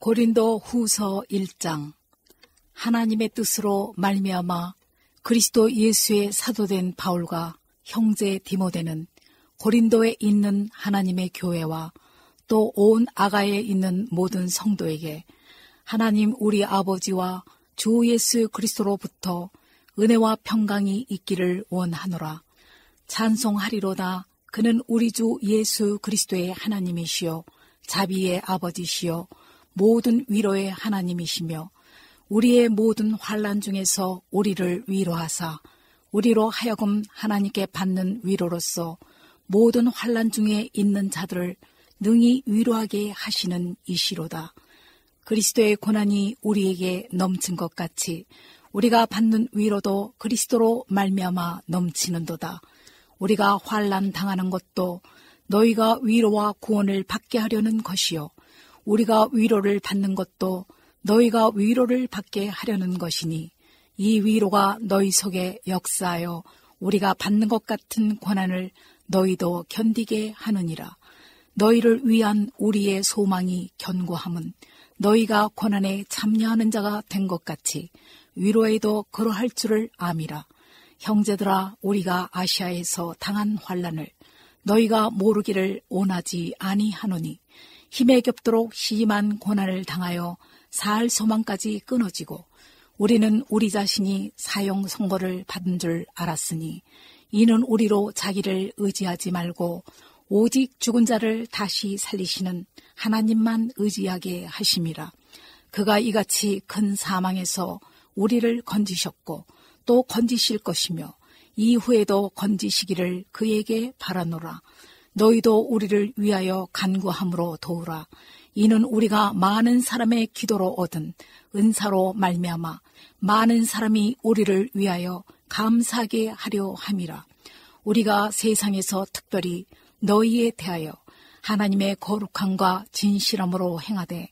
고린도 후서 1장. 하나님의 뜻으로 말미암아 그리스도 예수의 사도된 바울과 형제 디모데는 고린도에 있는 하나님의 교회와 또 온 아가에 있는 모든 성도에게 하나님 우리 아버지와 주 예수 그리스도로부터 은혜와 평강이 있기를 원하노라. 찬송하리로다. 그는 우리 주 예수 그리스도의 하나님이시요 자비의 아버지시요 모든 위로의 하나님이시며 우리의 모든 환난 중에서 우리를 위로하사 우리로 하여금 하나님께 받는 위로로서 모든 환난 중에 있는 자들을 능히 위로하게 하시는 이시로다. 그리스도의 고난이 우리에게 넘친 것 같이 우리가 받는 위로도 그리스도로 말미암아 넘치는도다. 우리가 환난 당하는 것도 너희가 위로와 구원을 받게 하려는 것이요 우리가 위로를 받는 것도 너희가 위로를 받게 하려는 것이니 이 위로가 너희 속에 역사하여 우리가 받는 것 같은 고난을 너희도 견디게 하느니라. 너희를 위한 우리의 소망이 견고함은 너희가 고난에 참여하는 자가 된 것 같이 위로에도 그러할 줄을 암이라. 형제들아, 우리가 아시아에서 당한 환난을 너희가 모르기를 원하지 아니하노니 힘에 겹도록 심한 고난을 당하여 살 소망까지 끊어지고 우리는 우리 자신이 사형 선고를 받은 줄 알았으니 이는 우리로 자기를 의지하지 말고 오직 죽은 자를 다시 살리시는 하나님만 의지하게 하심이라. 그가 이같이 큰 사망에서 우리를 건지셨고 또 건지실 것이며 이후에도 건지시기를 그에게 바라노라. 너희도 우리를 위하여 간구함으로 도우라. 이는 우리가 많은 사람의 기도로 얻은 은사로 말미암아 많은 사람이 우리를 위하여 감사하게 하려 함이라. 우리가 세상에서 특별히 너희에 대하여 하나님의 거룩함과 진실함으로 행하되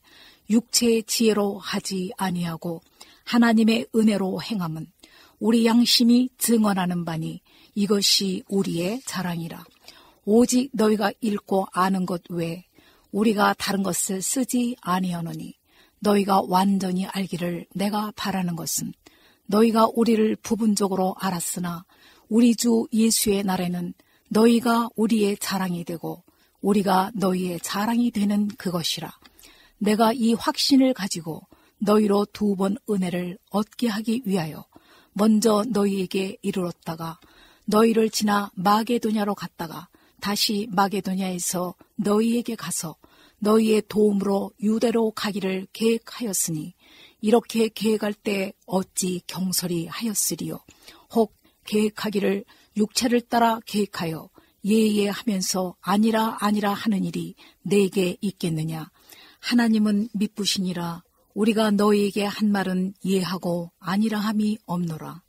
육체의 지혜로 하지 아니하고 하나님의 은혜로 행함은 우리 양심이 증언하는 바니 이것이 우리의 자랑이라. 오직 너희가 읽고 아는 것 외에 우리가 다른 것을 쓰지 아니하노니 너희가 완전히 알기를 내가 바라는 것은 너희가 우리를 부분적으로 알았으나 우리 주 예수의 날에는 너희가 우리의 자랑이 되고 우리가 너희의 자랑이 되는 그것이라. 내가 이 확신을 가지고 너희로 2번 은혜를 얻게 하기 위하여 먼저 너희에게 이르렀다가 너희를 지나 마게도냐로 갔다가 다시 마게도냐에서 너희에게 가서 너희의 도움으로 유대로 가기를 계획하였으니 이렇게 계획할 때 어찌 경솔히 하였으리요. 혹 계획하기를 육체를 따라 계획하여 예하면서 아니라 하는 일이 내게 있겠느냐. 하나님은 미쁘시니라. 우리가 너희에게 한 말은 예하고 아니라 함이 없노라.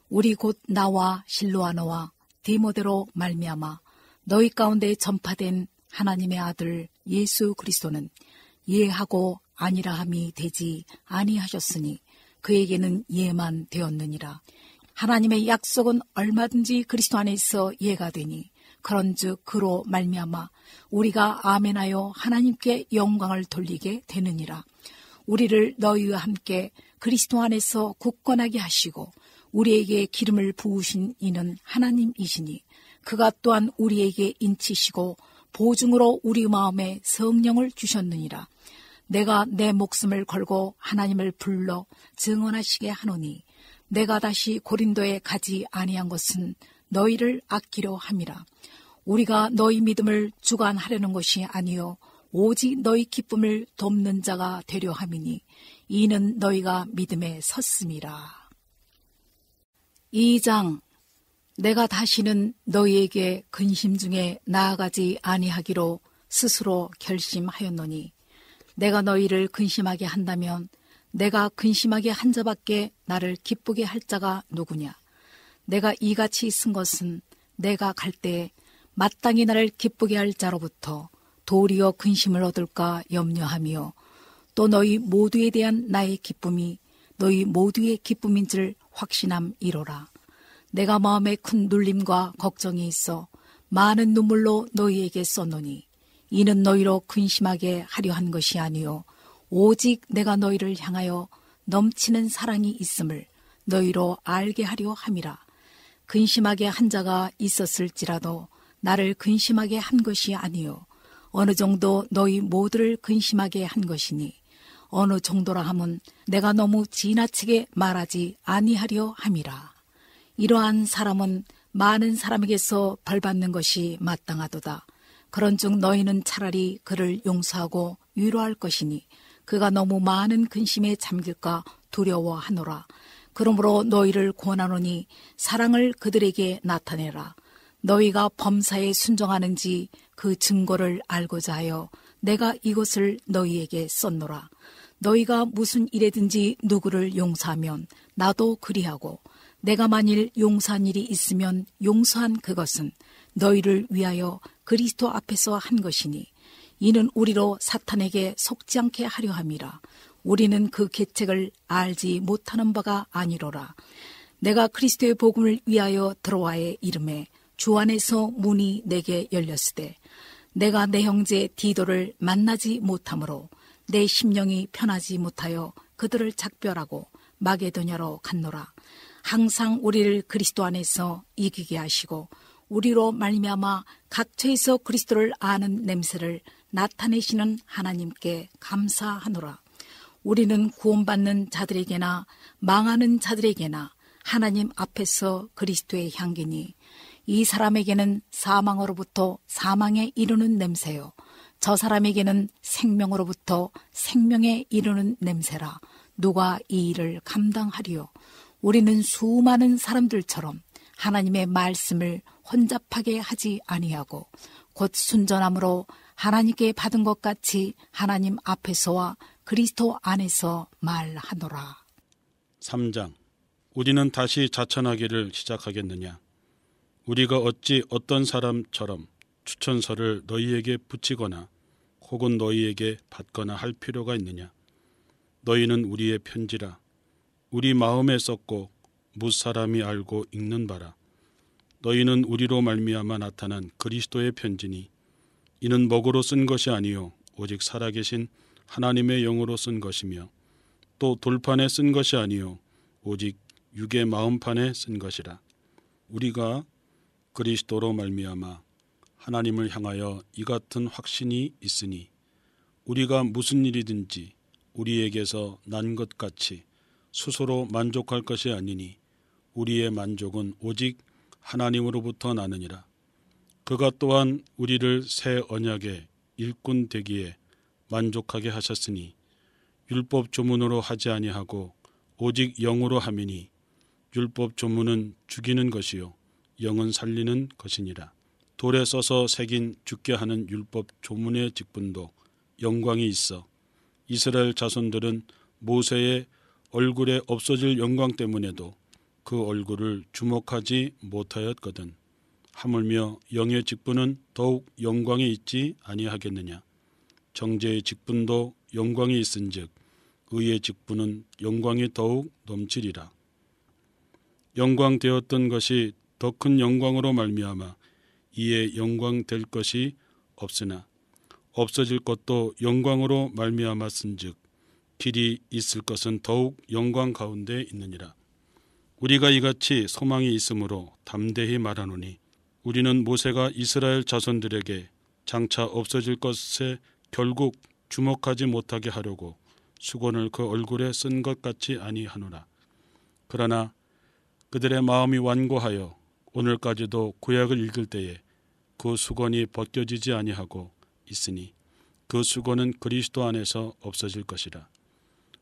우리 곧 나와 실로아너와 디모데로 말미암아 너희 가운데 전파된 하나님의 아들 예수 그리스도는 예하고 아니라 함이 되지 아니하셨으니 그에게는 예만 되었느니라. 하나님의 약속은 얼마든지 그리스도 안에서 예가 되니 그런즉 그로 말미암아 우리가 아멘하여 하나님께 영광을 돌리게 되느니라. 우리를 너희와 함께 그리스도 안에서 굳건하게 하시고 우리에게 기름을 부으신 이는 하나님이시니 그가 또한 우리에게 인치시고 보증으로 우리 마음에 성령을 주셨느니라. 내가 내 목숨을 걸고 하나님을 불러 증언하시게 하노니 내가 다시 고린도에 가지 아니한 것은 너희를 아끼려 함이라. 우리가 너희 믿음을 주관하려는 것이 아니요 오직 너희 기쁨을 돕는 자가 되려 함이니 이는 너희가 믿음에 섰음이라. 2장. 내가 다시는 너희에게 근심 중에 나아가지 아니하기로 스스로 결심하였노니 내가 너희를 근심하게 한다면 내가 근심하게 한 자밖에 나를 기쁘게 할 자가 누구냐. 내가 이같이 쓴 것은 내가 갈 때에 마땅히 나를 기쁘게 할 자로부터 도리어 근심을 얻을까 염려하며 또 너희 모두에 대한 나의 기쁨이 너희 모두의 기쁨인 줄 확신함이로라. 내가 마음에 큰 눌림과 걱정이 있어 많은 눈물로 너희에게 썼노니 이는 너희로 근심하게 하려 한 것이 아니요 오직 내가 너희를 향하여 넘치는 사랑이 있음을 너희로 알게 하려 함이라. 근심하게 한 자가 있었을지라도 나를 근심하게 한 것이 아니요 어느 정도 너희 모두를 근심하게 한 것이니 어느 정도라 함은 내가 너무 지나치게 말하지 아니하려 함이라. 이러한 사람은 많은 사람에게서 벌받는 것이 마땅하도다. 그런즉 너희는 차라리 그를 용서하고 위로할 것이니 그가 너무 많은 근심에 잠길까 두려워하노라. 그러므로 너희를 권하노니 사랑을 그들에게 나타내라. 너희가 범사에 순종하는지 그 증거를 알고자 하여 내가 이것을 너희에게 썼노라. 너희가 무슨 일에든지 누구를 용서하면 나도 그리하고 내가 만일 용서한 일이 있으면 용서한 그것은 너희를 위하여 그리스도 앞에서 한 것이니 이는 우리로 사탄에게 속지 않게 하려 함이라. 우리는 그 계책을 알지 못하는 바가 아니로라. 내가 그리스도의 복음을 위하여 들어와의 이름에 주 안에서 문이 내게 열렸으되 내가 내 형제 디도를 만나지 못하므로 내 심령이 편하지 못하여 그들을 작별하고 마게도냐로 갔노라. 항상 우리를 그리스도 안에서 이기게 하시고 우리로 말미암아 각처에서 그리스도를 아는 냄새를 나타내시는 하나님께 감사하노라. 우리는 구원받는 자들에게나 망하는 자들에게나 하나님 앞에서 그리스도의 향기니 이 사람에게는 사망으로부터 사망에 이르는 냄새요 저 사람에게는 생명으로부터 생명에 이르는 냄새라. 누가 이 일을 감당하리요? 우리는 수많은 사람들처럼 하나님의 말씀을 혼잡하게 하지 아니하고 곧 순전함으로 하나님께 받은 것 같이 하나님 앞에서와 그리스도 안에서 말하노라. 3장. 우리는 다시 자천하기를 시작하겠느냐? 우리가 어찌 어떤 사람처럼 추천서를 너희에게 붙이거나 혹은 너희에게 받거나 할 필요가 있느냐? 너희는 우리의 편지라. 우리 마음에 썼고 무사람이 알고 읽는 바라. 너희는 우리로 말미암아 나타난 그리스도의 편지니 이는 먹으로 쓴 것이 아니요 오직 살아계신 하나님의 영으로 쓴 것이며 또 돌판에 쓴 것이 아니요 오직 육의 마음판에 쓴 것이라. 우리가 그리스도로 말미암아 하나님을 향하여 이 같은 확신이 있으니 우리가 무슨 일이든지 우리에게서 난 것 같이 스스로 만족할 것이 아니니 우리의 만족은 오직 하나님으로부터 나느니라. 그가 또한 우리를 새 언약의 일꾼 되기에 만족하게 하셨으니 율법 조문으로 하지 아니하고 오직 영으로 함이니 율법 조문은 죽이는 것이요 영은 살리는 것이니라. 돌에 써서 새긴 죽게 하는 율법 조문의 직분도 영광이 있어 이스라엘 자손들은 모세의 얼굴에 없어질 영광 때문에도 그 얼굴을 주목하지 못하였거든. 하물며 영의 직분은 더욱 영광이 있지 아니하겠느냐. 정죄의 직분도 영광이 있은즉 의의 직분은 영광이 더욱 넘치리라. 영광되었던 것이 더 큰 영광으로 말미암아 이에 영광 될 것이 없으나 없어질 것도 영광으로 말미암았은즉 길이 있을 것은 더욱 영광 가운데 있느니라. 우리가 이같이 소망이 있으므로 담대히 말하노니 우리는 모세가 이스라엘 자손들에게 장차 없어질 것에 결국 주목하지 못하게 하려고 수건을 그 얼굴에 쓴 것 같이 아니하노라. 그러나 그들의 마음이 완고하여 오늘까지도 구약을 읽을 때에 그 수건이 벗겨지지 아니하고 있으니 그 수건은 그리스도 안에서 없어질 것이라.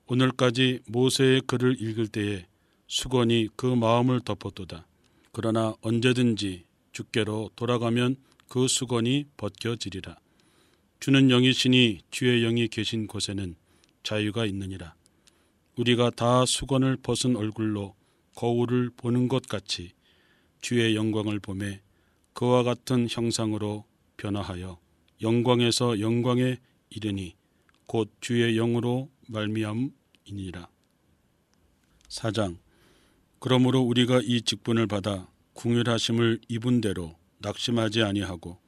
오늘까지 모세의 글을 읽을 때에 수건이 그 마음을 덮었도다. 그러나 언제든지 주께로 돌아가면 그 수건이 벗겨지리라. 주는 영이시니 주의 영이 계신 곳에는 자유가 있느니라. 우리가 다 수건을 벗은 얼굴로 거울을 보는 것 같이 주의 영광을 보매 그와 같은 형상으로 변화하여 영광에서 영광에 이르니 곧 주의 영으로 말미암이니라. 4장. 그러므로 우리가 이 직분을 받아 궁휼하심을 입은 대로 낙심하지 아니하고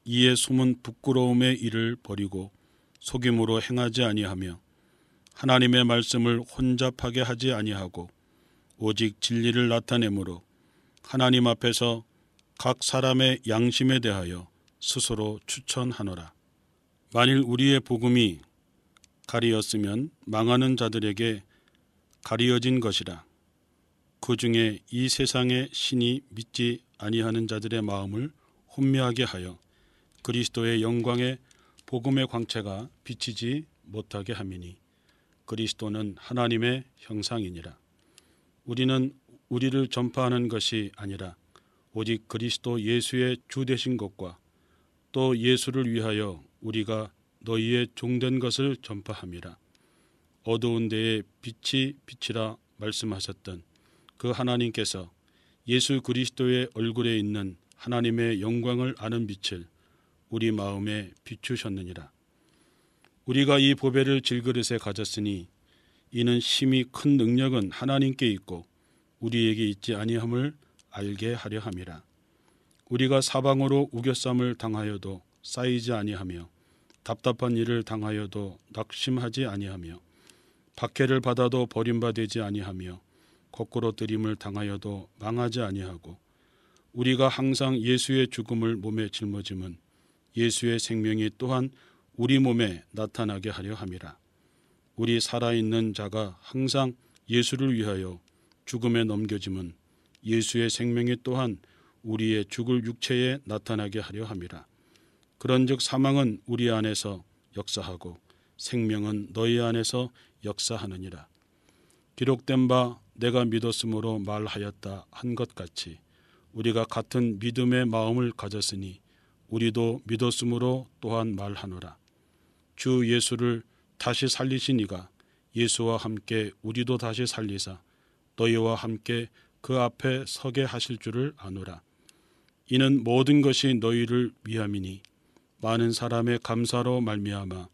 이에 숨은 부끄러움의 일을 버리고 속임으로 행하지 아니하며 하나님의 말씀을 혼잡하게 하지 아니하고 오직 진리를 나타내므로 하나님 앞에서 각 사람의 양심에 대하여 스스로 추천하노라. 만일 우리의 복음이 가리었으면 망하는 자들에게 가리어진 것이라. 그 중에 이 세상의 신이 믿지 아니하는 자들의 마음을 혼미하게 하여 그리스도의 영광의 복음의 광채가 비치지 못하게 함이니 그리스도는 하나님의 형상이니라. 우리는 우리를 전파하는 것이 아니라 오직 그리스도 예수의 주 되신 것과 또 예수를 위하여 우리가 너희의 종된 것을 전파함이라. 어두운 데에 빛이 비치라 말씀하셨던 그 하나님께서 예수 그리스도의 얼굴에 있는 하나님의 영광을 아는 빛을 우리 마음에 비추셨느니라. 우리가 이 보배를 질그릇에 가졌으니 이는 심히 큰 능력은 하나님께 있고 우리에게 있지 아니함을 알게 하려 함이라. 우리가 사방으로 우겨쌈을 당하여도 쌓이지 아니하며 답답한 일을 당하여도 낙심하지 아니하며 박해를 받아도 버림받지 아니하며 거꾸로 들임을 당하여도 망하지 아니하고 우리가 항상 예수의 죽음을 몸에 짊어짐은 예수의 생명이 또한 우리 몸에 나타나게 하려 함이라. 우리 살아있는 자가 항상 예수를 위하여 죽음에 넘겨짐은 예수의 생명이 또한 우리의 죽을 육체에 나타나게 하려 함이라. 그런즉 사망은 우리 안에서 역사하고 생명은 너희 안에서 역사하느니라. 기록된 바 내가 믿었으므로 말하였다 한 것 같이 우리가 같은 믿음의 마음을 가졌으니 우리도 믿었으므로 또한 말하노라. 주 예수를 다시 살리신 이가 예수와 함께 우리도 다시 살리사 너희와 함께 그 앞에 서게 하실 줄을 아노라. 이는 모든 것이 너희를 위함이니 많은 사람의 감사로 말미암아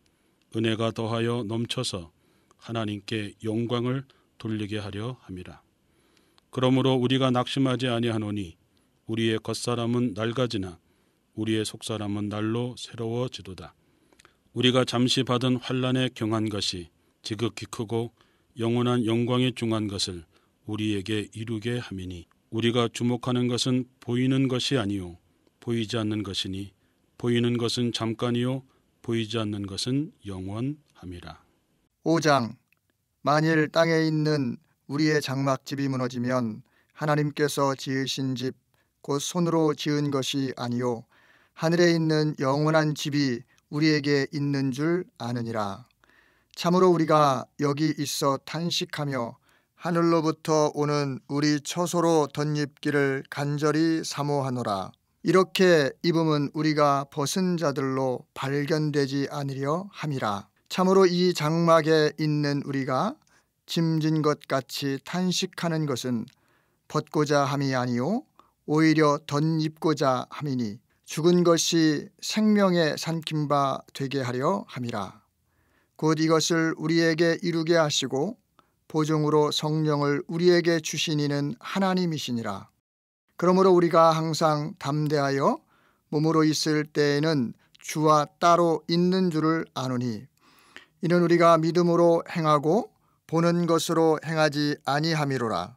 은혜가 더하여 넘쳐서 하나님께 영광을 돌리게 하려 함이라. 그러므로 우리가 낙심하지 아니하노니 우리의 겉사람은 낡아지나 우리의 속사람은 날로 새로워지도다. 우리가 잠시 받은 환난에 경한 것이 지극히 크고 영원한 영광에 중한 것을 우리에게 이루게 함이니 우리가 주목하는 것은 보이는 것이 아니요 보이지 않는 것이니 보이는 것은 잠깐이요 보이지 않는 것은 영원함이라. 5장. 만일 땅에 있는 우리의 장막집이 무너지면 하나님께서 지으신 집 곧 손으로 지은 것이 아니요 하늘에 있는 영원한 집이 우리에게 있는 줄 아느니라. 참으로 우리가 여기 있어 탄식하며 하늘로부터 오는 우리 처소로 덧입기를 간절히 사모하노라. 이렇게 입음은 우리가 벗은 자들로 발견되지 않으려 함이라. 참으로 이 장막에 있는 우리가 짐진 것 같이 탄식하는 것은 벗고자 함이 아니요 오히려 덧입고자 함이니 죽은 것이 생명의 삼킴바 되게 하려 함이라. 곧 이것을 우리에게 이루게 하시고 보증으로 성령을 우리에게 주신 이는 하나님이시니라. 그러므로 우리가 항상 담대하여 몸으로 있을 때에는 주와 따로 있는 줄을 아노니 이는 우리가 믿음으로 행하고 보는 것으로 행하지 아니함이로라.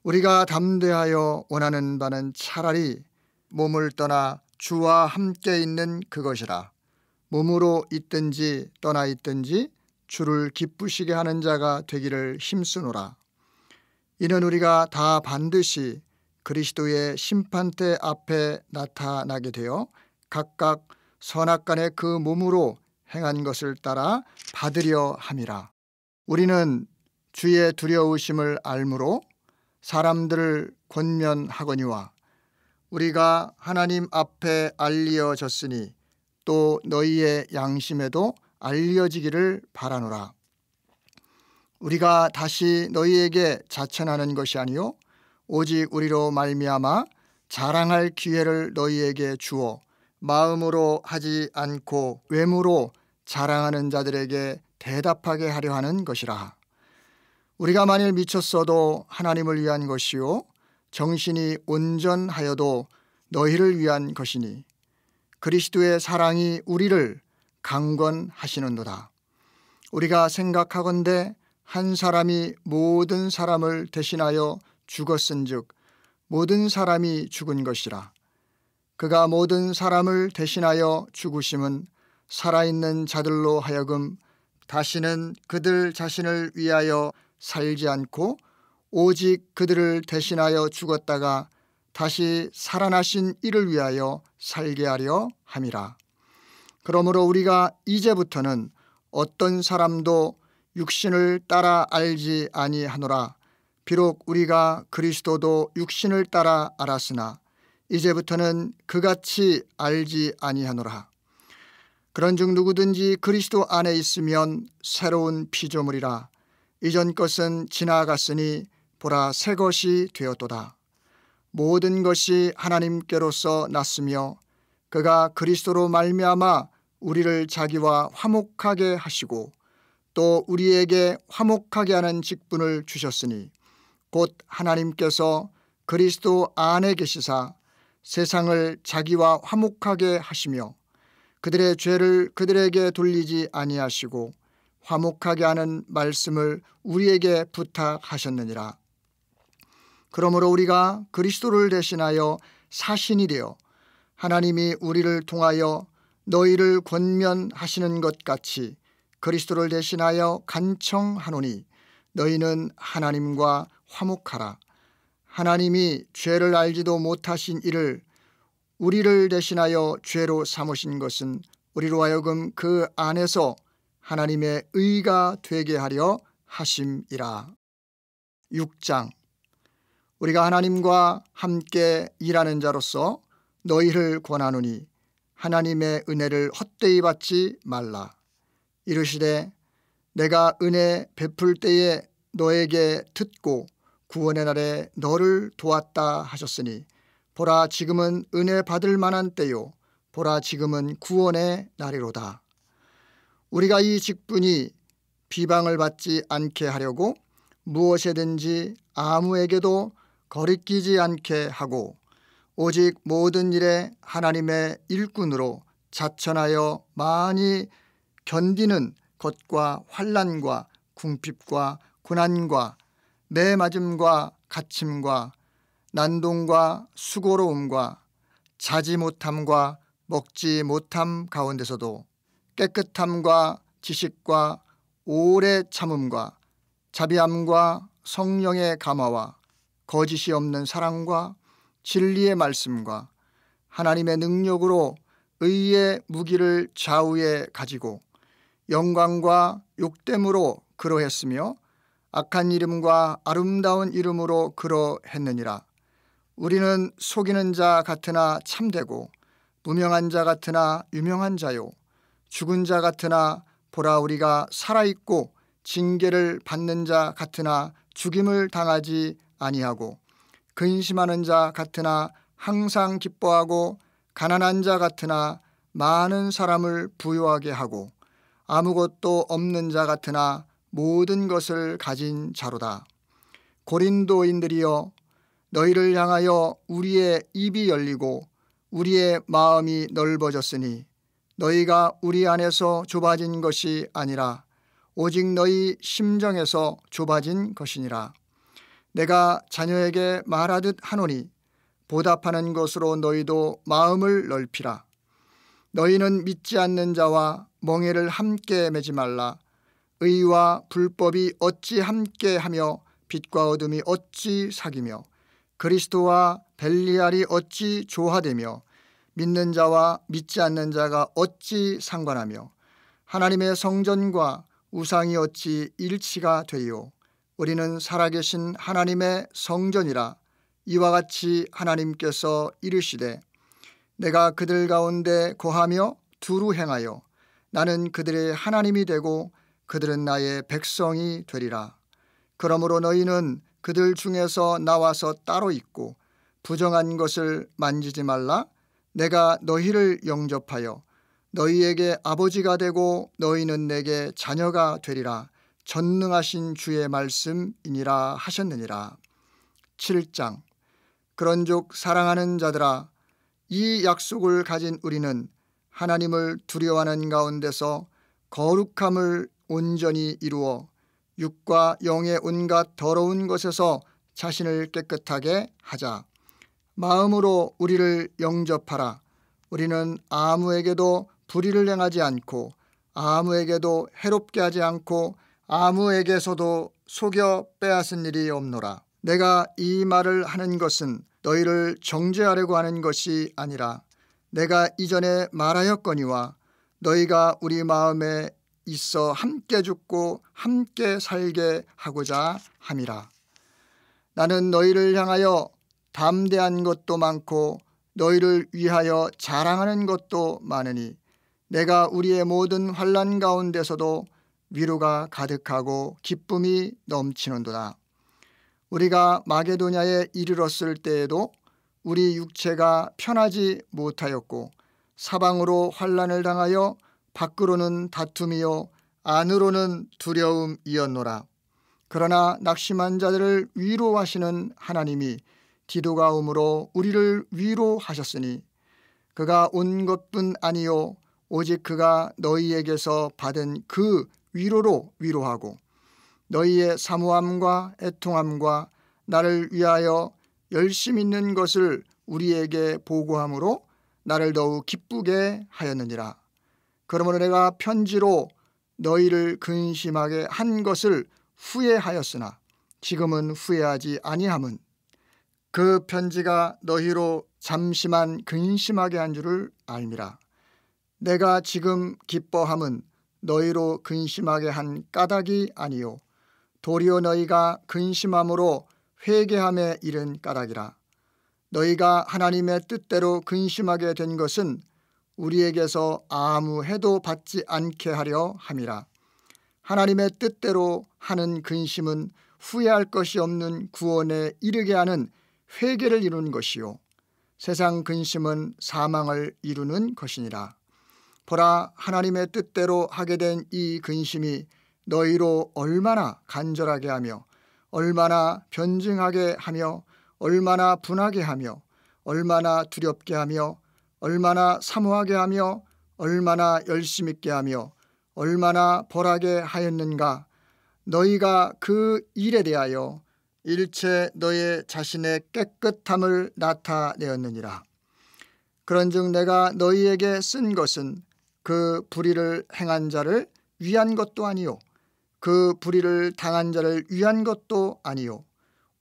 우리가 담대하여 원하는 바는 차라리 몸을 떠나 주와 함께 있는 그것이라. 몸으로 있든지 떠나 있든지 주를 기쁘시게 하는 자가 되기를 힘쓰노라. 이는 우리가 다 반드시 그리스도의 심판대 앞에 나타나게 되어 각각 선악간의 그 몸으로 행한 것을 따라 받으려 함이라. 우리는 주의 두려우심을 알므로 사람들을 권면하거니와 우리가 하나님 앞에 알려졌으니 또 너희의 양심에도 알려지기를 바라노라. 우리가 다시 너희에게 자천하는 것이 아니요 오직 우리로 말미암아 자랑할 기회를 너희에게 주어 마음으로 하지 않고 외모로 자랑하는 자들에게 대답하게 하려 하는 것이라. 우리가 만일 미쳤어도 하나님을 위한 것이요 정신이 온전하여도 너희를 위한 것이니 그리스도의 사랑이 우리를 강권하시는도다. 우리가 생각하건대 한 사람이 모든 사람을 대신하여 죽었은즉 모든 사람이 죽은 것이라. 그가 모든 사람을 대신하여 죽으심은 살아있는 자들로 하여금 다시는 그들 자신을 위하여 살지 않고 오직 그들을 대신하여 죽었다가 다시 살아나신 이를 위하여 살게 하려 함이라. 그러므로 우리가 이제부터는 어떤 사람도 육신을 따라 알지 아니하노라. 비록 우리가 그리스도도 육신을 따라 알았으나 이제부터는 그같이 알지 아니하노라. 그런즉 누구든지 그리스도 안에 있으면 새로운 피조물이라. 이전 것은 지나갔으니 보라 새 것이 되었도다. 모든 것이 하나님께로서 났으며 그가 그리스도로 말미암아 우리를 자기와 화목하게 하시고 또 우리에게 화목하게 하는 직분을 주셨으니 곧 하나님께서 그리스도 안에 계시사 세상을 자기와 화목하게 하시며 그들의 죄를 그들에게 돌리지 아니하시고 화목하게 하는 말씀을 우리에게 부탁하셨느니라. 그러므로 우리가 그리스도를 대신하여 사신이 되어 하나님이 우리를 통하여 너희를 권면하시는 것 같이 그리스도를 대신하여 간청하노니 너희는 하나님과 화목하라. 하나님이 죄를 알지도 못하신 이를 우리를 대신하여 죄로 삼으신 것은 우리로 하여금 그 안에서 하나님의 의가 되게 하려 하심이라. 6장. 우리가 하나님과 함께 일하는 자로서 너희를 권하노니 하나님의 은혜를 헛되이 받지 말라. 이르시되 내가 은혜 베풀 때에 너에게 듣고 구원의 날에 너를 도왔다 하셨으니 보라 지금은 은혜 받을 만한 때요 보라 지금은 구원의 날이로다. 우리가 이 직분이 비방을 받지 않게 하려고 무엇에든지 아무에게도 거리끼지 않게 하고 오직 모든 일에 하나님의 일꾼으로 자천하여 많이 견디는 것과 환난과 궁핍과 고난과 매맞음과 갇힘과 난동과 수고로움과 자지 못함과 먹지 못함 가운데서도 깨끗함과 지식과 오래 참음과 자비함과 성령의 감화와 거짓이 없는 사랑과 진리의 말씀과 하나님의 능력으로 의의 무기를 좌우에 가지고 영광과 욕됨으로 그러했으며 악한 이름과 아름다운 이름으로 그러했느니라. 우리는 속이는 자 같으나 참되고 무명한 자 같으나 유명한 자요 죽은 자 같으나 보라 우리가 살아있고 징계를 받는 자 같으나 죽임을 당하지 아니하고 근심하는 자 같으나 항상 기뻐하고 가난한 자 같으나 많은 사람을 부유하게 하고 아무것도 없는 자 같으나 모든 것을 가진 자로다. 고린도인들이여 너희를 향하여 우리의 입이 열리고 우리의 마음이 넓어졌으니 너희가 우리 안에서 좁아진 것이 아니라 오직 너희 심정에서 좁아진 것이니라. 내가 자녀에게 말하듯 하노니 보답하는 것으로 너희도 마음을 넓히라. 너희는 믿지 않는 자와 멍에를 함께 매지 말라. 의와 불법이 어찌 함께하며 빛과 어둠이 어찌 사귀며 그리스도와 벨리알이 어찌 조화되며 믿는 자와 믿지 않는 자가 어찌 상관하며 하나님의 성전과 우상이 어찌 일치가 되리요. 우리는 살아계신 하나님의 성전이라. 이와 같이 하나님께서 이르시되 내가 그들 가운데 거하며 두루 행하여 나는 그들의 하나님이 되고 그들은 나의 백성이 되리라. 그러므로 너희는 그들 중에서 나와서 따로 있고 부정한 것을 만지지 말라. 내가 너희를 영접하여 너희에게 아버지가 되고 너희는 내게 자녀가 되리라. 전능하신 주의 말씀이니라 하셨느니라. 7장. 그런즉 사랑하는 자들아 이 약속을 가진 우리는 하나님을 두려워하는 가운데서 거룩함을 온전히 이루어 육과 영의 온갖 더러운 것에서 자신을 깨끗하게 하자. 마음으로 우리를 영접하라. 우리는 아무에게도 불의를 행하지 않고 아무에게도 해롭게 하지 않고 아무에게서도 속여 빼앗은 일이 없노라. 내가 이 말을 하는 것은 너희를 정죄하려고 하는 것이 아니라 내가 이전에 말하였거니와 너희가 우리 마음에 있어 함께 죽고 함께 살게 하고자 함이라. 나는 너희를 향하여 담대한 것도 많고 너희를 위하여 자랑하는 것도 많으니 내가 우리의 모든 환난 가운데서도 위로가 가득하고 기쁨이 넘치는도다. 우리가 마게도냐에 이르렀을 때에도 우리 육체가 편하지 못하였고 사방으로 환난을 당하여 밖으로는 다툼이요 안으로는 두려움이었노라. 그러나 낙심한 자들을 위로하시는 하나님이 디도가 오므로 우리를 위로하셨으니 그가 온 것뿐 아니요 오직 그가 너희에게서 받은 그 위로로 위로하고 너희의 사모함과 애통함과 나를 위하여 열심 있는 것을 우리에게 보고함으로 나를 더욱 기쁘게 하였느니라. 그러므로 내가 편지로 너희를 근심하게 한 것을 후회하였으나 지금은 후회하지 아니함은 그 편지가 너희로 잠시만 근심하게 한 줄을 알미라. 내가 지금 기뻐함은 너희로 근심하게 한 까닭이 아니요 도리어 너희가 근심함으로 회개함에 이른 까닭이라. 너희가 하나님의 뜻대로 근심하게 된 것은 우리에게서 아무 해도 받지 않게 하려 함이라. 하나님의 뜻대로 하는 근심은 후회할 것이 없는 구원에 이르게 하는 회개를 이루는 것이요 세상 근심은 사망을 이루는 것이니라. 보라, 하나님의 뜻대로 하게 된 이 근심이 너희로 얼마나 간절하게 하며 얼마나 변증하게 하며 얼마나 분하게 하며 얼마나 두렵게 하며 얼마나 사모하게 하며 얼마나 열심 있게 하며 얼마나 벌하게 하였는가. 너희가 그 일에 대하여 일체 너희 자신의 깨끗함을 나타내었느니라. 그런즉 내가 너희에게 쓴 것은 그 불의를 행한 자를 위한 것도 아니요 그 불의를 당한 자를 위한 것도 아니요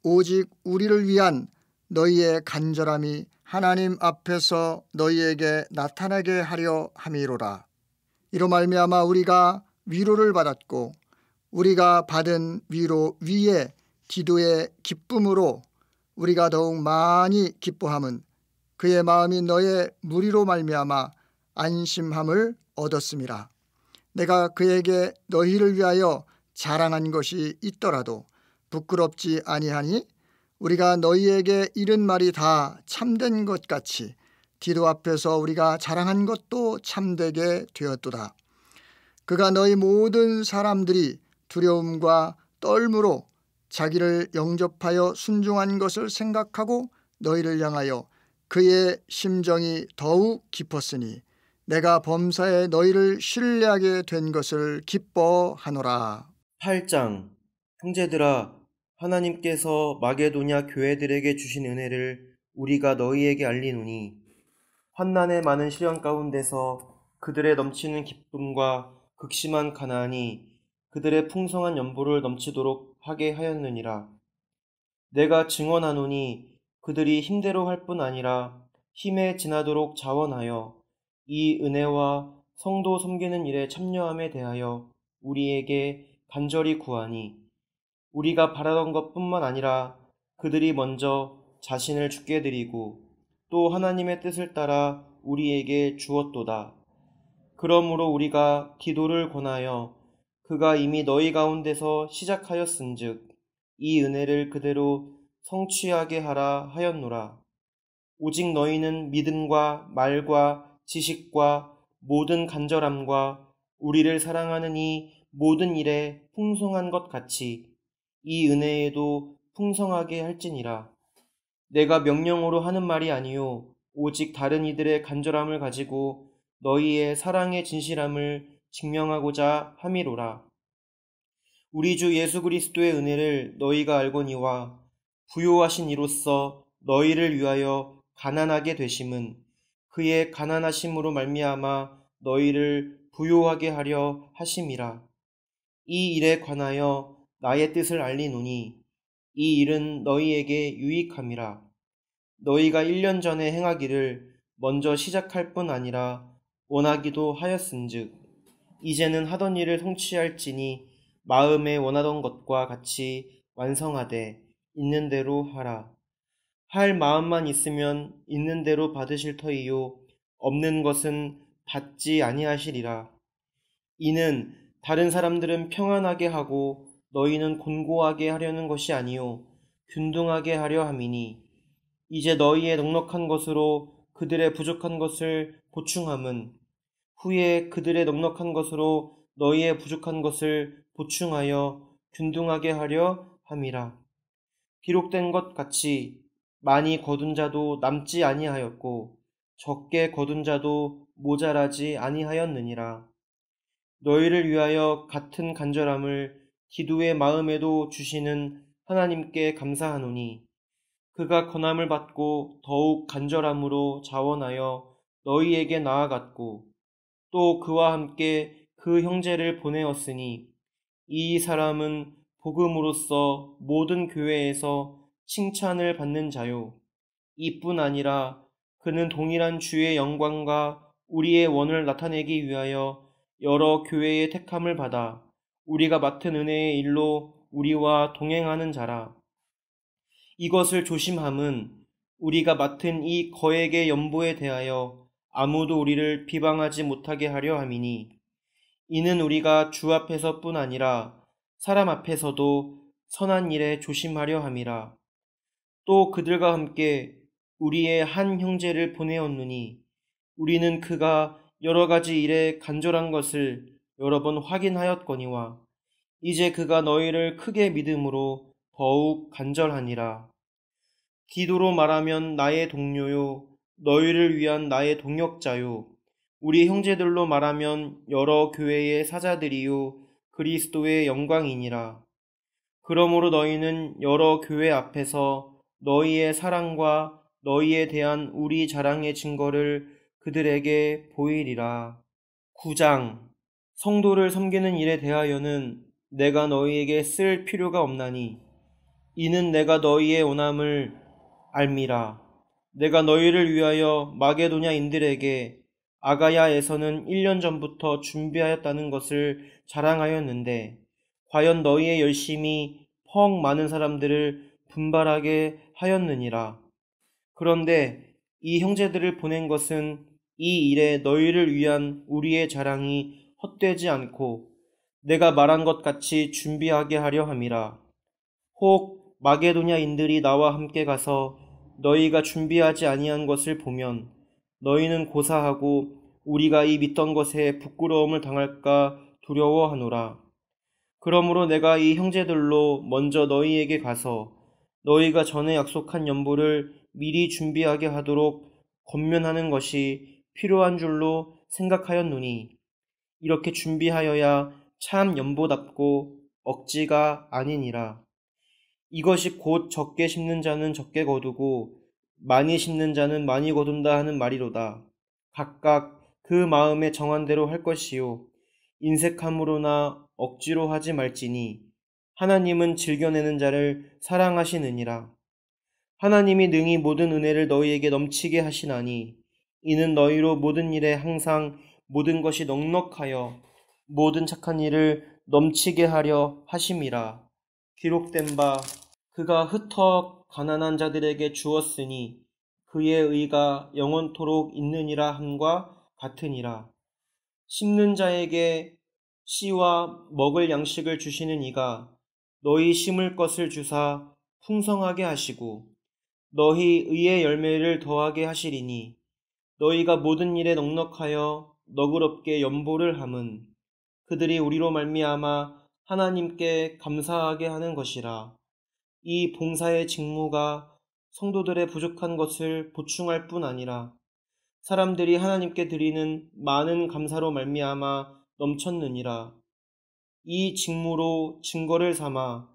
오직 우리를 위한 너희의 간절함이 하나님 앞에서 너희에게 나타나게 하려 함이로라. 이로 말미암아 우리가 위로를 받았고 우리가 받은 위로 위에 디도의 기쁨으로 우리가 더욱 많이 기뻐함은 그의 마음이 너의 무리로 말미암아 안심함을 얻었음이라. 내가 그에게 너희를 위하여 자랑한 것이 있더라도 부끄럽지 아니하니 우리가 너희에게 이른 말이 다 참된 것 같이 디도 앞에서 우리가 자랑한 것도 참되게 되었도다. 그가 너희 모든 사람들이 두려움과 떨므로 자기를 영접하여 순종한 것을 생각하고 너희를 향하여 그의 심정이 더욱 깊었으니 내가 범사에 너희를 신뢰하게 된 것을 기뻐하노라. 8장. 형제들아, 하나님께서 마게도냐 교회들에게 주신 은혜를 우리가 너희에게 알리노니 환난의 많은 시련 가운데서 그들의 넘치는 기쁨과 극심한 가난이 그들의 풍성한 연보를 넘치도록 하게 하였느니라. 내가 증언하노니 그들이 힘대로 할 뿐 아니라 힘에 지나도록 자원하여 이 은혜와 성도 섬기는 일에 참여함에 대하여 우리에게 간절히 구하니 우리가 바라던 것뿐만 아니라 그들이 먼저 자신을 주께 드리고 또 하나님의 뜻을 따라 우리에게 주었도다. 그러므로 우리가 디도를 권하여 그가 이미 너희 가운데서 시작하였은즉 이 은혜를 그대로 성취하게 하라 하였노라. 오직 너희는 믿음과 말과 지식과 모든 간절함과 우리를 사랑하는 이 모든 일에 풍성한 것 같이 이 은혜에도 풍성하게 할지니라. 내가 명령으로 하는 말이 아니요 오직 다른 이들의 간절함을 가지고 너희의 사랑의 진실함을 증명하고자 함이로라. 우리 주 예수 그리스도의 은혜를 너희가 알거니와 부요하신 이로써 너희를 위하여 가난하게 되심은 그의 가난하심으로 말미암아 너희를 부요하게 하려 하심이라. 이 일에 관하여 나의 뜻을 알리노니 이 일은 너희에게 유익함이라. 너희가 1년 전에 행하기를 먼저 시작할 뿐 아니라 원하기도 하였은즉 이제는 하던 일을 성취할지니 마음에 원하던 것과 같이 완성하되 있는 대로 하라. 할 마음만 있으면 있는 대로 받으실 터이요 없는 것은 받지 아니하시리라. 이는 다른 사람들은 평안하게 하고 너희는 곤고하게 하려는 것이 아니요 균등하게 하려 함이니 이제 너희의 넉넉한 것으로 그들의 부족한 것을 보충함은 후에 그들의 넉넉한 것으로 너희의 부족한 것을 보충하여 균등하게 하려 함이라. 기록된 것 같이 많이 거둔 자도 남지 아니하였고 적게 거둔 자도 모자라지 아니하였느니라. 너희를 위하여 같은 간절함을 기도의 마음에도 주시는 하나님께 감사하노니 그가 권함을 받고 더욱 간절함으로 자원하여 너희에게 나아갔고 또 그와 함께 그 형제를 보내었으니 이 사람은 복음으로써 모든 교회에서 칭찬을 받는 자요. 이뿐 아니라 그는 동일한 주의 영광과 우리의 원을 나타내기 위하여 여러 교회의 택함을 받아 우리가 맡은 은혜의 일로 우리와 동행하는 자라. 이것을 조심함은 우리가 맡은 이 거액의 연보에 대하여 아무도 우리를 비방하지 못하게 하려 함이니 이는 우리가 주 앞에서뿐 아니라 사람 앞에서도 선한 일에 조심하려 함이라. 또 그들과 함께 우리의 한 형제를 보내었느니 우리는 그가 여러 가지 일에 간절한 것을 여러 번 확인하였거니와 이제 그가 너희를 크게 믿음으로 더욱 간절하니라. 기도로 말하면 나의 동료요 너희를 위한 나의 동역자요 우리 형제들로 말하면 여러 교회의 사자들이요 그리스도의 영광이니라. 그러므로 너희는 여러 교회 앞에서 너희의 사랑과 너희에 대한 우리 자랑의 증거를 그들에게 보이리라. 9장 성도를 섬기는 일에 대하여는 내가 너희에게 쓸 필요가 없나니 이는 내가 너희의 원함을 알미라. 내가 너희를 위하여 마게도냐인들에게 아가야에서는 1년 전부터 준비하였다는 것을 자랑하였는데 과연 너희의 열심이 펑 많은 사람들을 분발하게 하였느니라. 그런데 이 형제들을 보낸 것은 이 일에 너희를 위한 우리의 자랑이 헛되지 않고 내가 말한 것 같이 준비하게 하려 함이라. 혹 마게도냐인들이 나와 함께 가서 너희가 준비하지 아니한 것을 보면 너희는 고사하고 우리가 이 믿던 것에 부끄러움을 당할까 두려워하노라. 그러므로 내가 이 형제들로 먼저 너희에게 가서 너희가 전에 약속한 연보를 미리 준비하게 하도록 권면하는 것이 필요한 줄로 생각하였노니 이렇게 준비하여야 참 연보답고 억지가 아니니라. 이것이 곧 적게 심는 자는 적게 거두고 많이 심는 자는 많이 거둔다 하는 말이로다. 각각 그 마음에 정한 대로 할 것이요 인색함으로나 억지로 하지 말지니 하나님은 즐겨내는 자를 사랑하시느니라. 하나님이 능히 모든 은혜를 너희에게 넘치게 하시나니 이는 너희로 모든 일에 항상 모든 것이 넉넉하여 모든 착한 일을 넘치게 하려 하심이라. 기록된 바 그가 흩어 가난한 자들에게 주었으니 그의 의가 영원토록 있느니라 함과 같으니라. 심는 자에게 씨와 먹을 양식을 주시는 이가 너희 심을 것을 주사 풍성하게 하시고 너희 의의 열매를 더하게 하시리니 너희가 모든 일에 넉넉하여 너그럽게 연보를 함은 그들이 우리로 말미암아 하나님께 감사하게 하는 것이라. 이 봉사의 직무가 성도들의 부족한 것을 보충할 뿐 아니라 사람들이 하나님께 드리는 많은 감사로 말미암아 넘쳤느니라. 이 직무로 증거를 삼아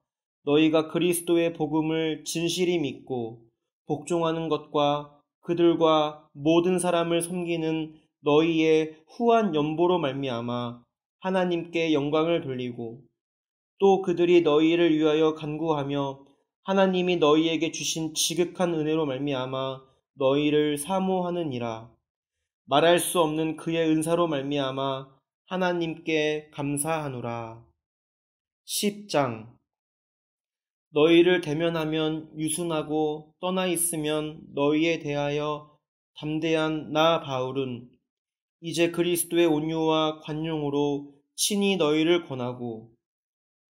너희가 그리스도의 복음을 진실히 믿고 복종하는 것과 그들과 모든 사람을 섬기는 너희의 후한 연보로 말미암아 하나님께 영광을 돌리고 또 그들이 너희를 위하여 간구하며 하나님이 너희에게 주신 지극한 은혜로 말미암아 너희를 사모하느니라. 말할 수 없는 그의 은사로 말미암아 하나님께 감사하노라. 10장. 너희를 대면하면 유순하고 떠나 있으면 너희에 대하여 담대한 나 바울은 이제 그리스도의 온유와 관용으로 친히 너희를 권하고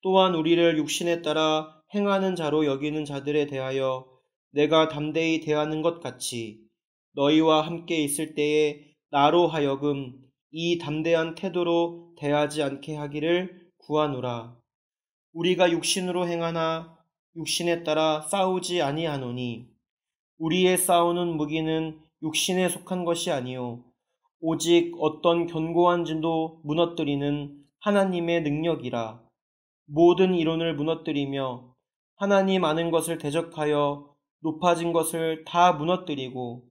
또한 우리를 육신에 따라 행하는 자로 여기는 자들에 대하여 내가 담대히 대하는 것 같이 너희와 함께 있을 때에 나로 하여금 이 담대한 태도로 대하지 않게 하기를 구하노라. 우리가 육신으로 행하나 육신에 따라 싸우지 아니하노니 우리의 싸우는 무기는 육신에 속한 것이 아니요 오직 어떤 견고한 진도 무너뜨리는 하나님의 능력이라. 모든 이론을 무너뜨리며 하나님 아는 것을 대적하여 높아진 것을 다 무너뜨리고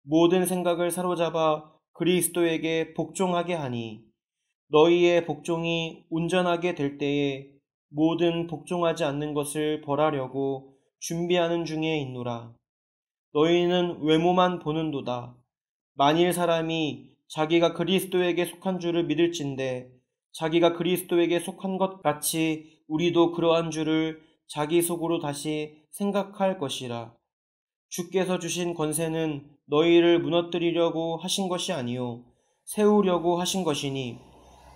모든 생각을 사로잡아 그리스도에게 복종하게 하니 너희의 복종이 온전하게 될 때에 모든 복종하지 않는 것을 벌하려고 준비하는 중에 있노라. 너희는 외모만 보는도다. 만일 사람이 자기가 그리스도에게 속한 줄을 믿을진대 자기가 그리스도에게 속한 것 같이 우리도 그러한 줄을 자기 속으로 다시 생각할 것이라. 주께서 주신 권세는 너희를 무너뜨리려고 하신 것이 아니요 세우려고 하신 것이니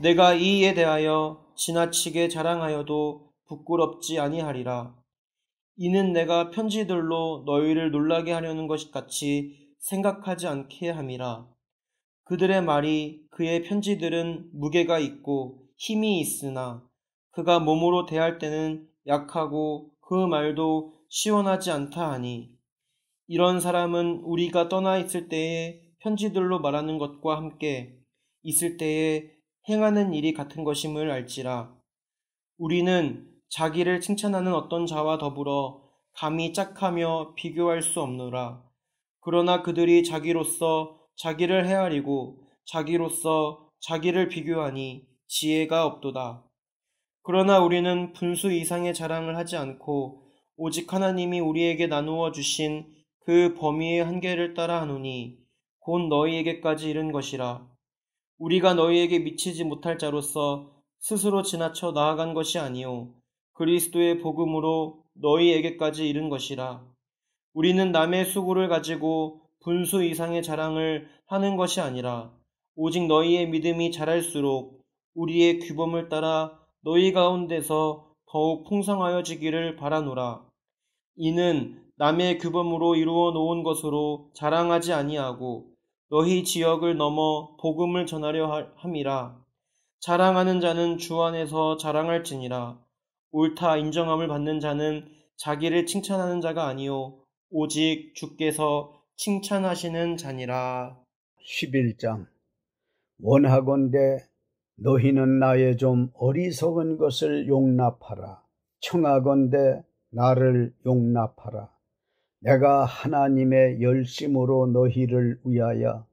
내가 이 일에 대하여 지나치게 자랑하여도 부끄럽지 아니하리라. 이는 내가 편지들로 너희를 놀라게 하려는 것 같이 생각하지 않게 함이라. 그들의 말이 그의 편지들은 무게가 있고 힘이 있으나 그가 몸으로 대할 때는 약하고 그 말도 시원하지 않다 하니 이런 사람은 우리가 떠나 있을 때에 편지들로 말하는 것과 함께 있을 때에 행하는 일이 같은 것임을 알지라. 우리는 자기를 칭찬하는 어떤 자와 더불어 감히 짝하며 비교할 수 없노라. 그러나 그들이 자기로서 자기를 헤아리고 자기로서 자기를 비교하니 지혜가 없도다. 그러나 우리는 분수 이상의 자랑을 하지 않고 오직 하나님이 우리에게 나누어 주신 그 범위의 한계를 따라 하노니 곧 너희에게까지 이른 것이라. 우리가 너희에게 미치지 못할 자로서 스스로 지나쳐 나아간 것이 아니요 그리스도의 복음으로 너희에게까지 이른 것이라. 우리는 남의 수고를 가지고 분수 이상의 자랑을 하는 것이 아니라 오직 너희의 믿음이 자랄수록 우리의 규범을 따라 너희 가운데서 더욱 풍성하여지기를 바라노라. 이는 남의 규범으로 이루어 놓은 것으로 자랑하지 아니하고 너희 지역을 넘어 복음을 전하려 함이라. 자랑하는 자는 주 안에서 자랑할지니라. 옳다 인정함을 받는 자는 자기를 칭찬하는 자가 아니요 오직 주께서 칭찬하시는 자니라. 11장. 원하건대 너희는 나의 좀 어리석은 것을 용납하라. 청하건대 나를 용납하라. 내가 하나님의 열심으로 너희를 위하여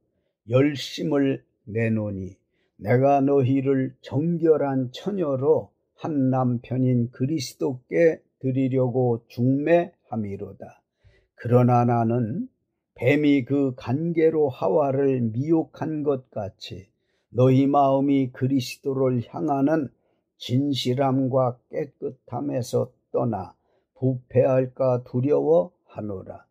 열심을 내노니 내가 너희를 정결한 처녀로 한 남편인 그리스도께 드리려고 중매함이로다. 그러나 나는 뱀이 그 간계로 하와를 미혹한 것 같이 너희 마음이 그리스도를 향하는 진실함과 깨끗함에서 떠나 부패할까 두려워하노라.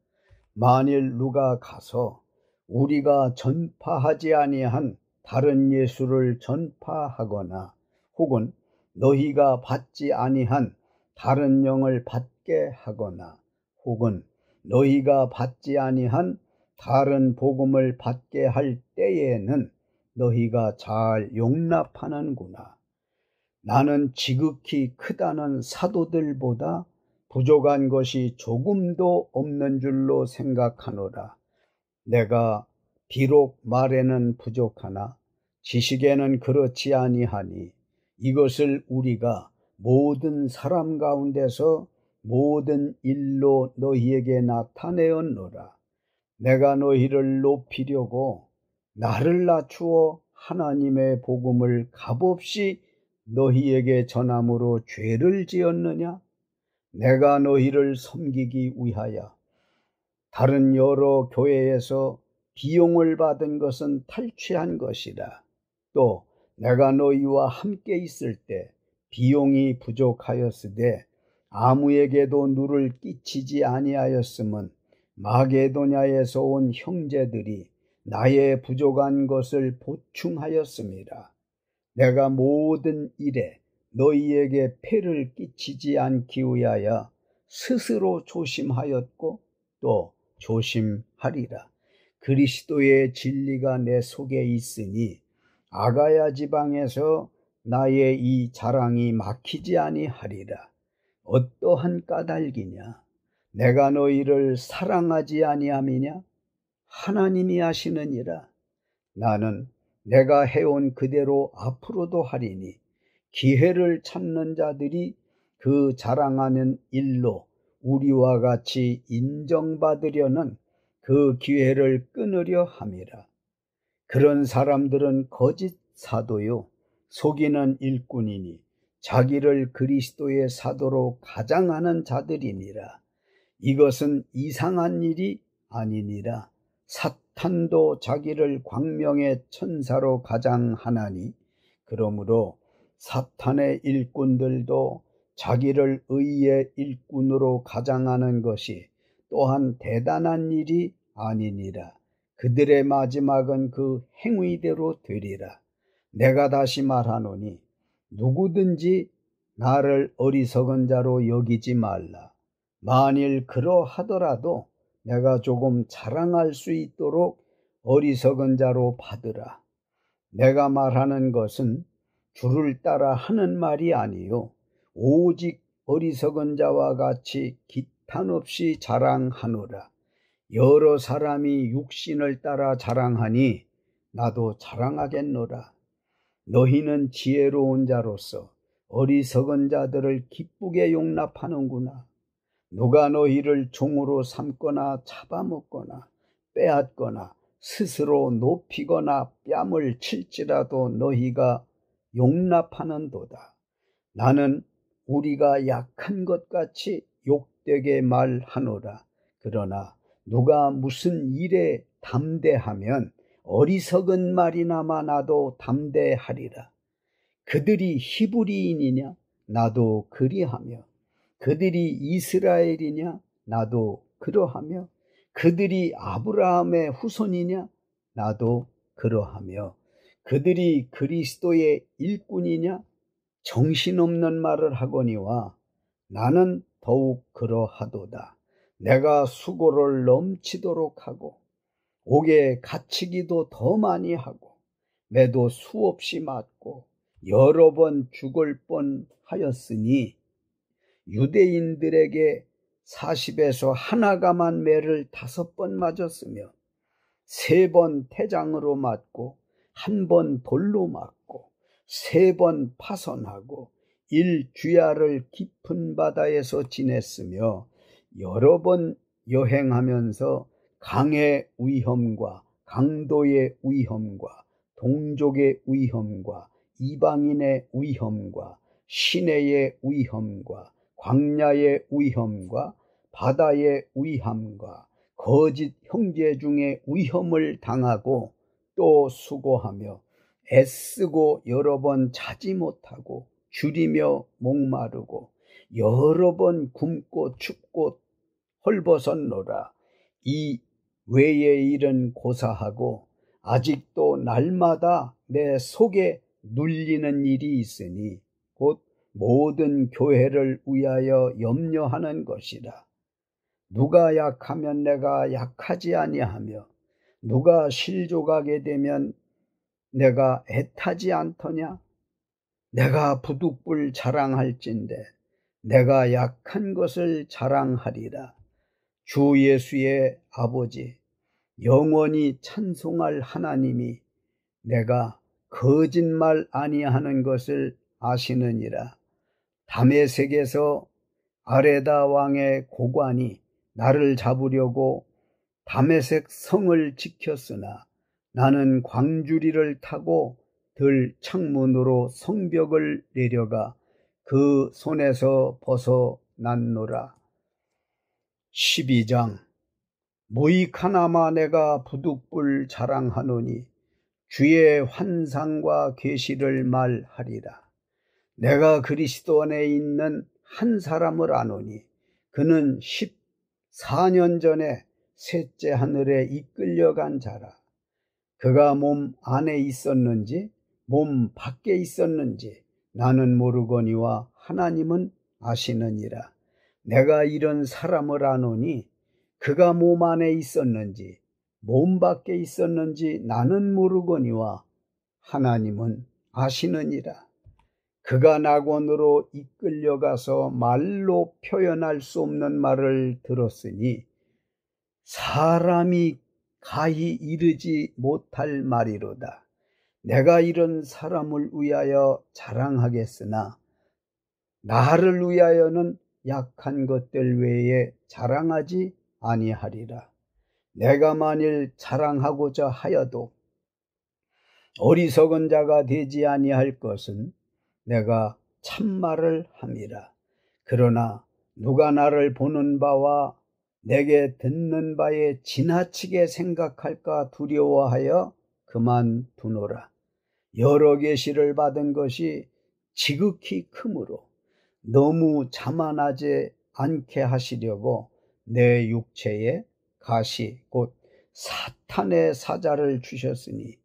만일 누가 가서 우리가 전파하지 아니한 다른 예수를 전파하거나 혹은 너희가 받지 아니한 다른 영을 받게 하거나 혹은 너희가 받지 아니한 다른 복음을 받게 할 때에는 너희가 잘 용납하는구나. 나는 지극히 크다는 사도들보다 부족한 것이 조금도 없는 줄로 생각하노라. 내가 비록 말에는 부족하나 지식에는 그렇지 아니하니 이것을 우리가 모든 사람 가운데서 모든 일로 너희에게 나타내었노라. 내가 너희를 높이려고 나를 낮추어 하나님의 복음을 값없이 너희에게 전함으로 죄를 지었느냐? 내가 너희를 섬기기 위하여 다른 여러 교회에서 비용을 받은 것은 탈취한 것이라. 또 내가 너희와 함께 있을 때 비용이 부족하였으되 아무에게도 누를 끼치지 아니하였음은 마게도냐에서 온 형제들이 나의 부족한 것을 보충하였습니다. 내가 모든 일에 너희에게 폐를 끼치지 않기 위하여 스스로 조심하였고 또 조심하리라. 그리스도의 진리가 내 속에 있으니 아가야 지방에서 나의 이 자랑이 막히지 아니하리라. 어떠한 까닭이냐? 내가 너희를 사랑하지 아니함이냐? 하나님이 아시느니라. 나는 내가 해온 그대로 앞으로도 하리니 기회를 찾는 자들이 그 자랑하는 일로 우리와 같이 인정받으려는 그 기회를 끊으려 함이라. 그런 사람들은 거짓 사도요 속이는 일꾼이니 자기를 그리스도의 사도로 가장하는 자들이니라. 이것은 이상한 일이 아니니라. 사탄도 자기를 광명의 천사로 가장하나니 그러므로 사탄의 일꾼들도 자기를 의의 일꾼으로 가장하는 것이 또한 대단한 일이 아니니라. 그들의 마지막은 그 행위대로 되리라. 내가 다시 말하노니 누구든지 나를 어리석은 자로 여기지 말라. 만일 그러하더라도 내가 조금 자랑할 수 있도록 어리석은 자로 받으라. 내가 말하는 것은 주를 따라 하는 말이 아니요 오직 어리석은 자와 같이 기탄 없이 자랑하노라. 여러 사람이 육신을 따라 자랑하니 나도 자랑하겠노라. 너희는 지혜로운 자로서 어리석은 자들을 기쁘게 용납하는구나. 누가 너희를 종으로 삼거나 잡아먹거나 빼앗거나 스스로 높이거나 뺨을 칠지라도 너희가 용납하는도다. 나는 우리가 약한 것 같이 욕되게 말하노라. 그러나 누가 무슨 일에 담대하면 어리석은 말이나마 나도 담대하리라. 그들이 히브리인이냐? 나도 그리하며 그들이 이스라엘이냐? 나도 그러하며 그들이 아브라함의 후손이냐? 나도 그러하며 그들이 그리스도의 일꾼이냐? 정신없는 말을 하거니와 나는 더욱 그러하도다. 내가 수고를 넘치도록 하고 옥에 갇히기도 더 많이 하고 매도 수없이 맞고 여러 번 죽을 뻔하였으니 유대인들에게 40에서 하나가만 매를 5번 맞았으며 3번 태장으로 맞고 1번 돌로 맞고 3번 파선하고 1주야를 깊은 바다에서 지냈으며 여러 번 여행하면서 강의 위험과 강도의 위험과 동족의 위험과 이방인의 위험과 시내의 위험과 광야의 위험과 바다의 위험과 거짓 형제 중에 위험을 당하고 또 수고하며 애쓰고 여러 번 자지 못하고 줄이며 목마르고 여러 번 굶고 춥고 헐벗었노라. 이 외의 일은 고사하고 아직도 날마다 내 속에 눌리는 일이 있으니 곧 모든 교회를 위하여 염려하는 것이라. 누가 약하면 내가 약하지 아니하며 누가 실족하게 되면 내가 애타지 않더냐? 내가 부득불 자랑할진대 내가 약한 것을 자랑하리라. 주 예수의 아버지 영원히 찬송할 하나님이 내가 거짓말 아니하는 것을 아시느니라. 다메섹에서 아레다 왕의 고관이 나를 잡으려고 다메섹 성을 지켰으나 나는 광주리를 타고 들 창문으로 성벽을 내려가 그 손에서 벗어났노라. 12장. 무익하나마 내가 부득불 자랑하노니 주의 환상과 계시를 말하리라. 내가 그리스도 안에 있는 한 사람을 아노니 그는 14년 전에 셋째 하늘에 이끌려간 자라. 그가 몸 안에 있었는지 몸 밖에 있었는지 나는 모르거니와 하나님은 아시느니라. 내가 이런 사람을 아노니 그가 몸 안에 있었는지 몸 밖에 있었는지 나는 모르거니와 하나님은 아시느니라. 그가 낙원으로 이끌려가서 말로 표현할 수 없는 말을 들었으니 사람이 가히 이르지 못할 말이로다. 내가 이런 사람을 위하여 자랑하겠으나 나를 위하여는 약한 것들 외에 자랑하지 아니하리라. 내가 만일 자랑하고자 하여도 어리석은 자가 되지 아니할 것은 내가 참말을 함이라. 그러나 누가 나를 보는 바와 내게 듣는 바에 지나치게 생각할까 두려워하여 그만두노라. 여러 계시를 받은 것이 지극히 크므로 너무 자만하지 않게 하시려고 내 육체에 가시 곧 사탄의 사자를 주셨으니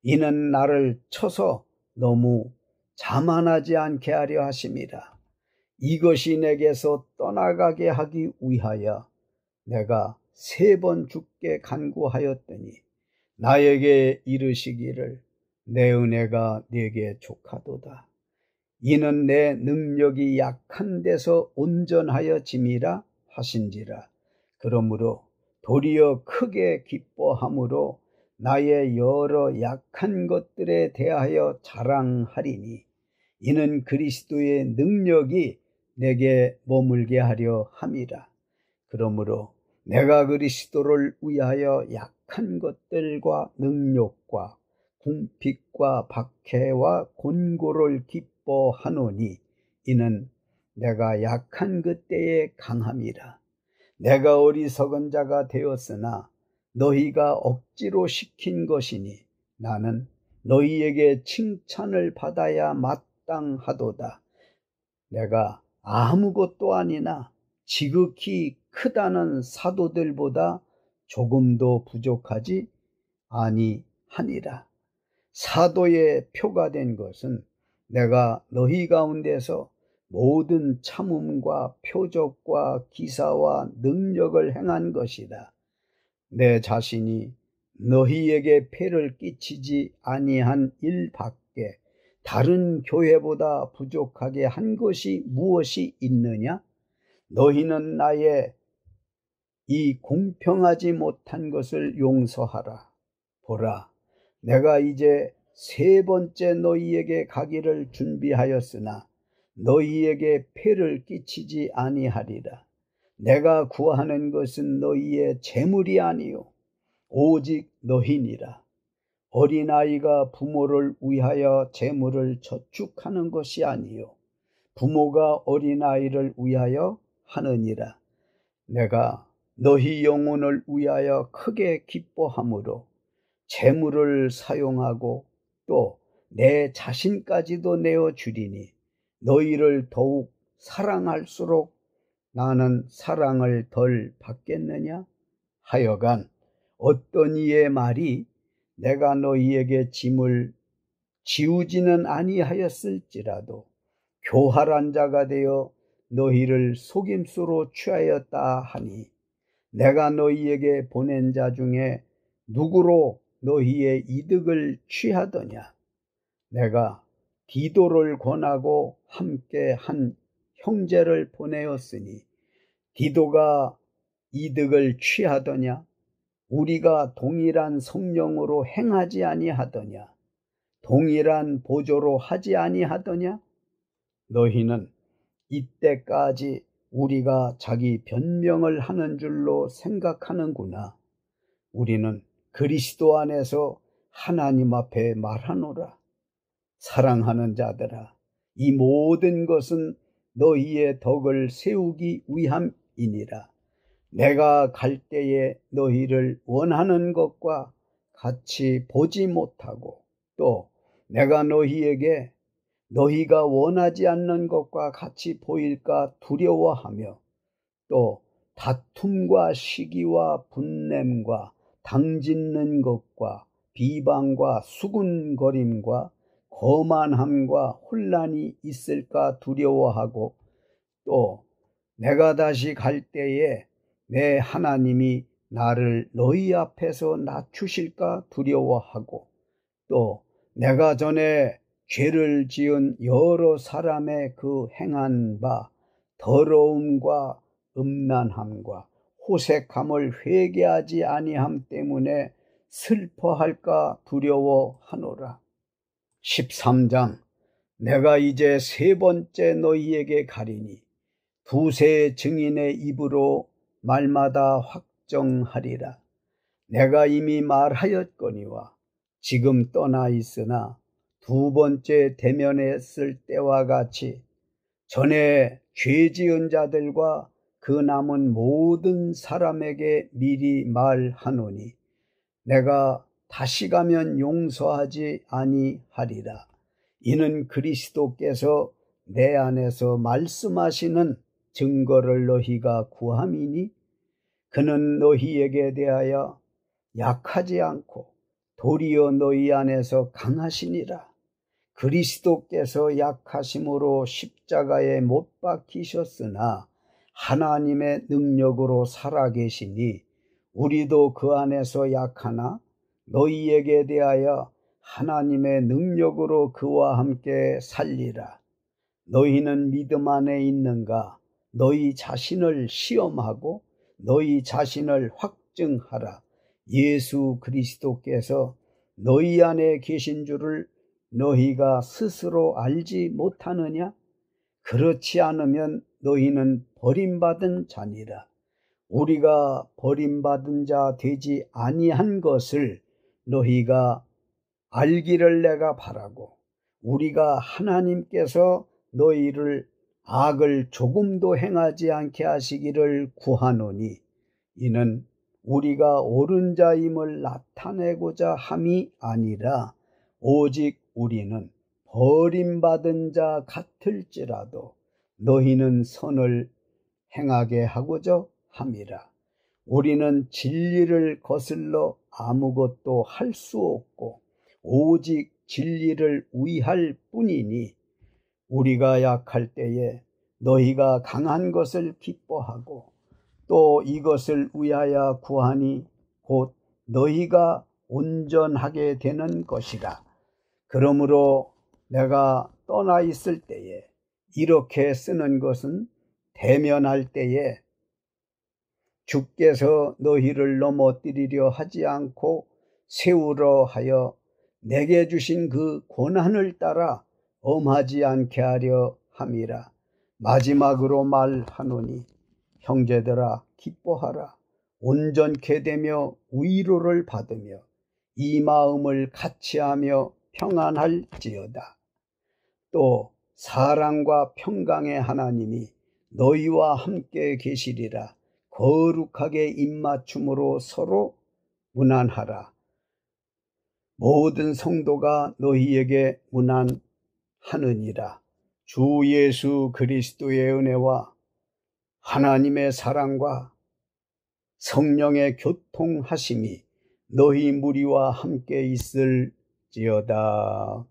이는 나를 쳐서 너무 자만하지 않게 하려 하심이라. 이것이 내게서 떠나가게 하기 위하여 내가 3번 주께 간구하였더니 나에게 이르시기를 내 은혜가 네게 족하도다. 이는 내 능력이 약한 데서 온전하여 짐이라 하신지라. 그러므로 도리어 크게 기뻐함으로 나의 여러 약한 것들에 대하여 자랑하리니 이는 그리스도의 능력이 내게 머물게 하려 함이라. 그러므로 내가 그리스도를 위하여 약한 것들과 능욕과 궁핍과 박해와 곤고를 기뻐하노니 이는 내가 약한 그때에 강함이라. 내가 어리석은 자가 되었으나 너희가 억지로 시킨 것이니 나는 너희에게 칭찬을 받아야 마땅하도다. 내가 아무것도 아니나 지극히 크다는 사도들보다 조금도 부족하지 아니하니라. 사도의 표가 된 것은 내가 너희 가운데서 모든 참음과 표적과 기사와 능력을 행한 것이다. 내 자신이 너희에게 폐를 끼치지 아니한 일 밖에 다른 교회보다 부족하게 한 것이 무엇이 있느냐? 너희는 나의 이 공평하지 못한 것을 용서하라. 보라, 내가 이제 3번째 너희에게 가기를 준비하였으나 너희에게 폐를 끼치지 아니하리라. 내가 구하는 것은 너희의 재물이 아니요 오직 너희니라. 어린아이가 부모를 위하여 재물을 저축하는 것이 아니요 부모가 어린아이를 위하여 하느니라. 내가 너희 영혼을 위하여 크게 기뻐함으로 재물을 사용하고 또 내 자신까지도 내어주리니 너희를 더욱 사랑할수록 나는 사랑을 덜 받겠느냐? 하여간 어떤 이의 말이 내가 너희에게 짐을 지우지는 아니하였을지라도 교활한 자가 되어 너희를 속임수로 취하였다 하니 내가 너희에게 보낸 자 중에 누구로 너희의 이득을 취하더냐? 내가 디도를 권하고 함께 한 형제를 보내었으니 디도가 이득을 취하더냐? 우리가 동일한 성령으로 행하지 아니하더냐? 동일한 보조로 하지 아니하더냐? 너희는 이때까지 우리가 자기 변명을 하는 줄로 생각하는구나. 우리는 그리스도 안에서 하나님 앞에 말하노라. 사랑하는 자들아, 이 모든 것은 너희의 덕을 세우기 위함이니라. 내가 갈 때에 너희를 원하는 것과 같이 보지 못하고, 또 내가 너희에게 너희가 원하지 않는 것과 같이 보일까 두려워하며, 또 다툼과 시기와 분냄과 당짓는 것과 비방과 수군거림과 거만함과 혼란이 있을까 두려워하고, 또 내가 다시 갈 때에 내 하나님이 나를 너희 앞에서 낮추실까 두려워하고, 또 내가 전에 죄를 지은 여러 사람의 그 행한 바 더러움과 음란함과 호색함을 회개하지 아니함 때문에 슬퍼할까 두려워하노라. 13장. 내가 이제 세 번째 너희에게 가리니 두세 증인의 입으로 말마다 확정하리라. 내가 이미 말하였거니와 지금 떠나 있으나 두 번째 대면했을 때와 같이 전에 죄 지은 자들과 그 남은 모든 사람에게 미리 말하노니 내가 다시 가면 용서하지 아니하리라. 이는 그리스도께서 내 안에서 말씀하시는 증거를 너희가 구함이니, 그는 너희에게 대하여 약하지 않고 도리어 너희 안에서 강하시니라. 그리스도께서 약하심으로 십자가에 못 박히셨으나 하나님의 능력으로 살아계시니 우리도 그 안에서 약하나 너희에게 대하여 하나님의 능력으로 그와 함께 살리라. 너희는 믿음 안에 있는가? 너희 자신을 시험하고 너희 자신을 확증하라. 예수 그리스도께서 너희 안에 계신 줄을 너희가 스스로 알지 못하느냐? 그렇지 않으면 너희는 버림받은 자니라. 우리가 버림받은 자 되지 아니한 것을 너희가 알기를 내가 바라고, 우리가 하나님께서 너희를 악을 조금도 행하지 않게 하시기를 구하노니, 이는 우리가 옳은 자임을 나타내고자 함이 아니라 오직 우리는 버림받은 자 같을지라도 너희는 선을 행하게 하고자 함이라. 우리는 진리를 거슬러 아무것도 할 수 없고 오직 진리를 위할 뿐이니, 우리가 약할 때에 너희가 강한 것을 기뻐하고 또 이것을 위하여 구하니 곧 너희가 온전하게 되는 것이라. 그러므로 내가 떠나 있을 때에 이렇게 쓰는 것은 대면할 때에 주께서 너희를 넘어뜨리려 하지 않고 세우려 하여 내게 주신 그 권한을 따라 엄하지 않게 하려 함이라. 마지막으로 말하노니 형제들아 기뻐하라. 온전케 되며 위로를 받으며 이 마음을 같이하며 평안할지어다. 또 사랑과 평강의 하나님이 너희와 함께 계시리라. 거룩하게 입맞춤으로 서로 문안하라. 모든 성도가 너희에게 문안하느니라. 주 예수 그리스도의 은혜와 하나님의 사랑과 성령의 교통하심이 너희 무리와 함께 있을지어다.